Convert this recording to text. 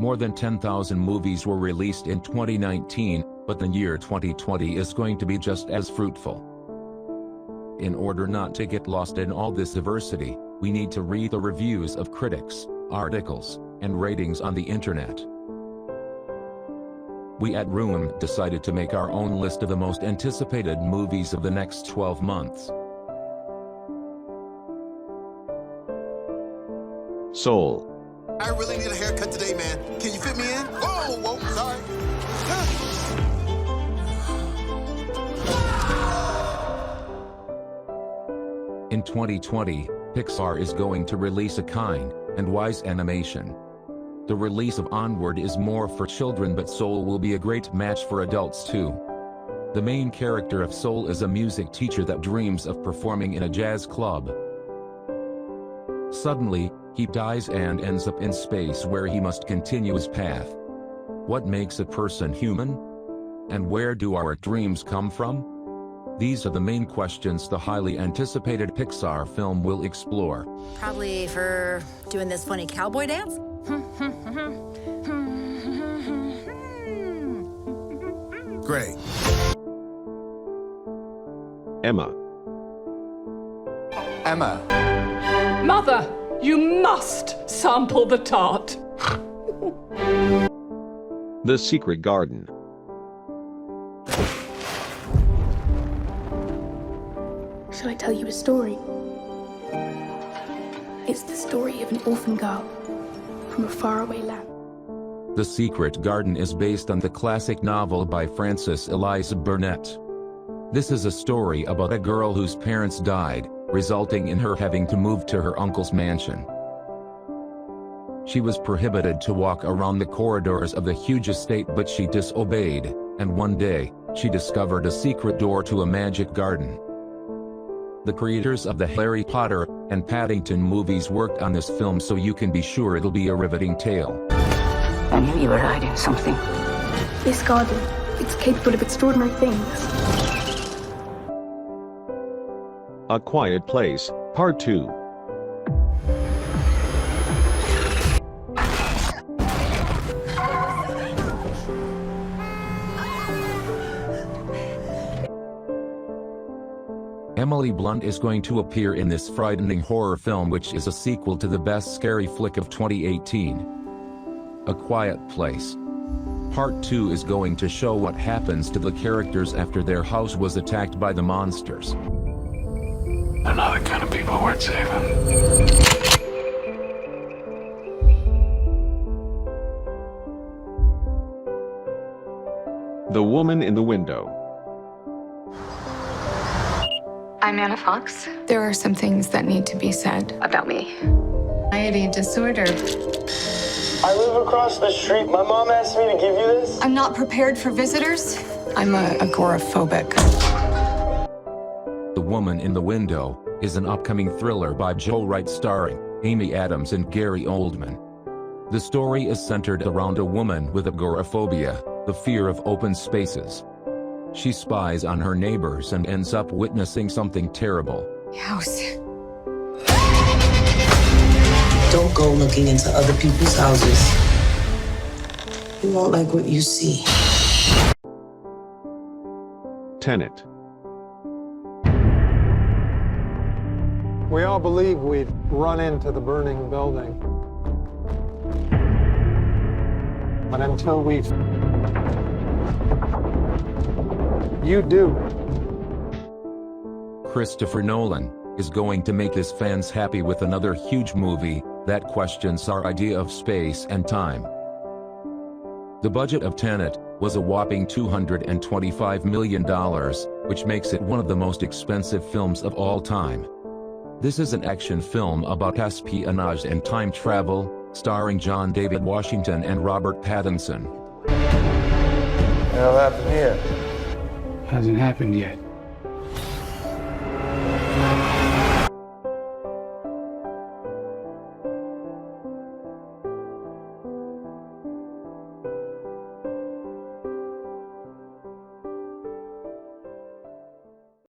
More than 10,000 movies were released in 2019, but the year 2020 is going to be just as fruitful. In order not to get lost in all this diversity, we need to read the reviews of critics, articles, and ratings on the internet. We at Room decided to make our own list of the most anticipated movies of the next 12 months. Soul. I really need a haircut today, man. Can you fit me in? Whoa, sorry. In 2020, Pixar is going to release a kind and wise animation. The release of Onward is more for children, but Soul will be a great match for adults too. The main character of Soul is a music teacher that dreams of performing in a jazz club. Suddenly, he dies and ends up in space where he must continue his path. What makes a person human? And where do our dreams come from? These are the main questions the highly anticipated Pixar film will explore. Probably for doing this funny cowboy dance? Great. Emma. Mother, you must sample the tart. The Secret Garden. Shall I tell you a story? It's the story of an orphan girl from a faraway land. The Secret Garden is based on the classic novel by Frances Eliza Burnett. This is a story about a girl whose parents died, resulting in her having to move to her uncle's mansion. She was prohibited to walk around the corridors of the huge estate, but she disobeyed, and one day, she discovered a secret door to a magic garden. The creators of the Harry Potter and Paddington movies worked on this film, so you can be sure it'll be a riveting tale. I knew you were hiding something. This garden, it's capable of extraordinary things. A Quiet Place, Part 2. Emily Blunt is going to appear in this frightening horror film, which is a sequel to the best scary flick of 2018. A Quiet Place. Part 2 is going to show what happens to the characters after their house was attacked by the monsters. They're not the kind of people worth saving. The Woman in the Window. I'm Anna Fox. There are some things that need to be said About me. Anxiety disorder. I live across the street. My mom asked me to give you this. I'm not prepared for visitors. I'm agoraphobic. The Woman in the Window is an upcoming thriller by Joe Wright starring Amy Adams and Gary Oldman. The story is centered around a woman with agoraphobia, the fear of open spaces. She spies on her neighbors and ends up witnessing something terrible. House. Don't go looking into other people's houses. You won't like what you see. Tenet. We all believe we'd run into the burning building. But until we've... You do. Christopher Nolan is going to make his fans happy with another huge movie that questions our idea of space and time. The budget of Tenet was a whopping $225 million, which makes it one of the most expensive films of all time. This is an action film about espionage and time travel, starring John David Washington and Robert Pattinson. What happened here? Hasn't happened yet.